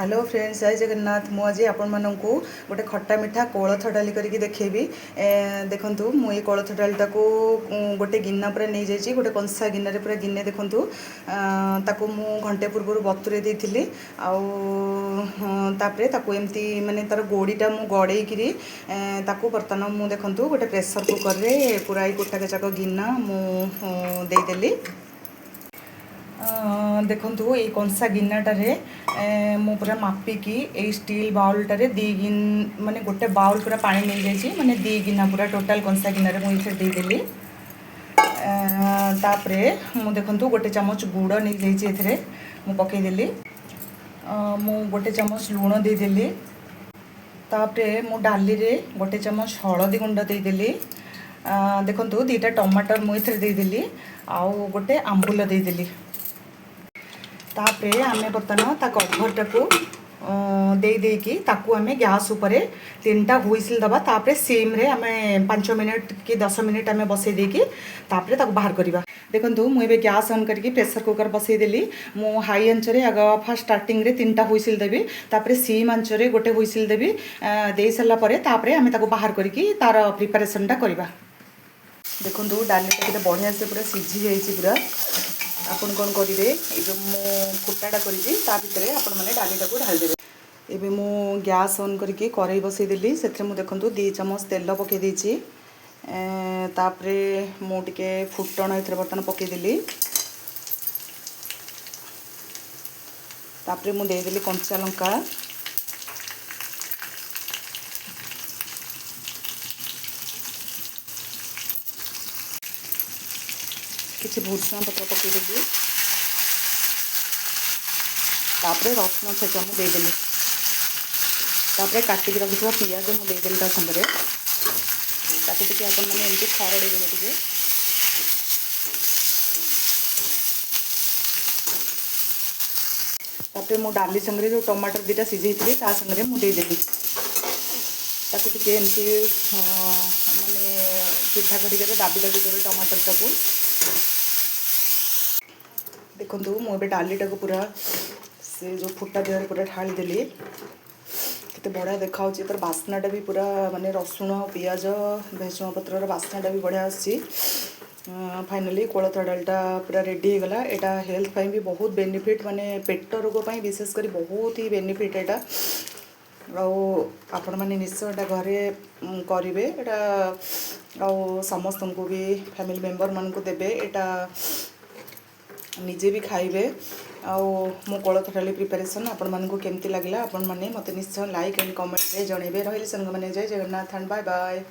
Hello friends, जय जगन्नाथ। मु आज आपण मानक गोटे खट्टा मिठा कोलथ डाली करके देखेबी। देखंतु मु ये कोलथ डालीटा को गोटे गिन्ना पूरा नहीं जाइए, गोटे कंसा गिन्ना पूरा गिन्ने देखंतु ताको मु घंटे पूर्व बतुरे देइथिली। तापरे ताको एमती माने तार गोड़ीटा मु गड़ेइकिरी ताको बर्तमान मु देखंतु गोटे प्रेशर कुकर रे पूरा ई गोटाक जाक गिन्ना मु देदेली। देखंतु ये कंसा गिन्नाटारे मु पूरा मापिकी ए स्टील बाउलटारे माने गोटे बाउल पूरा पानी नहीं जाइए, माने दी गिन्ना पूरा टोटाल कंसा गिन्ना रे मुझे देदेली। तापरे मु देखंतु गोटे चामच गुड़ नहीं जाइए, एथरे मु पकेदेली। मु गोटे चामच लुण देदेली। तापरे मु डाली रे गोटे चामच हलदी गुंड देदेली। देखंतु दीटा टमाटर मु एथरे देदेली, आउ गोटे आंबुल देदेली। तापरे आमे बर्तमान ता कभरटा को देकी ताकू आमे गैस उपरे 3टा हुइसिल दबा। तापरे सिम रे आमे 5 मिनट कि 10 मिनट आमे बसई देकी तापरे ताकू बाहर करिबा। देखंतु मु एबे गैस ऑन करके प्रेशर कुकर बसई देली। मु हाई आंच रे आग फर्स्ट स्टार्टिंग रे 3टा हुइसिल देबी, तापरे सिम आंच रे गोटे हुइसिल देबी। देई सल्ला परे तापरे आमे ताकू बाहर करके तार प्रिपरेशनटा करिबा। देखंतु डालीटा केते बढ़िया से पूरा सिझी जाइछि। पूरा आपण कौन करेंगे, ये जो मु फुटाटा करी ता भितर आपण मैंने डालीटा को ढाल देवे। एबे मु गैस ऑन करके कड़ाई बसई देली। से मु देखंतु 2 चामच तेल पकई देछि। तापरे मु टिके फुटण एथरे बर्तन पकई देली। तापरे मु दे देली कंचा लंका, किसी भूषण पत्र पकईदेली। तापरे रसुण छेचा मु देदेली। तापरे काटिक रखिथिबा पियाज मु देदेली ता संगे। ताकू टिके आपण माने एमती खरड़ी देबे टिके। तापरे मु डाली संगे जो टमाटर दीटा सिझेइथिली ता संगे मु देदेली। ताकू टिके एमती माने पिठा करिके दाबी देबे टमाटर टाकू। देखंतु मु एबे डालीटा को पूरा से जो फुटा देहर पूरा ढाली देली। केते बढ़िया देखा होची, तर बास्नाटा भी पूरा माने रसुण पियाज भेसुआ पत्रर बास्नाटा भी बढ़िया आसी। फाइनली कोलथ डालटा पूरा रेडी हो गला। एटा हेल्थ पाई भी बहुत बेनिफिट, माने पेट रोग पाई विशेष करी बहुत ही बेनिफिट एटा। आपण माने निश्चय एटा घरे करिवे। एटा समस्त को भी फैमिली मेंबर मान को देबे। एटा निजे भी खाइबे। मो कोलथ डाली प्रिपरेशन आपण मानकु केमती लागला, आपण माने मते निश्चय लाइक एंड कमेंट रे जणेबे। रहिले संग माने जय जगन्नाथ एंड बाय बाय।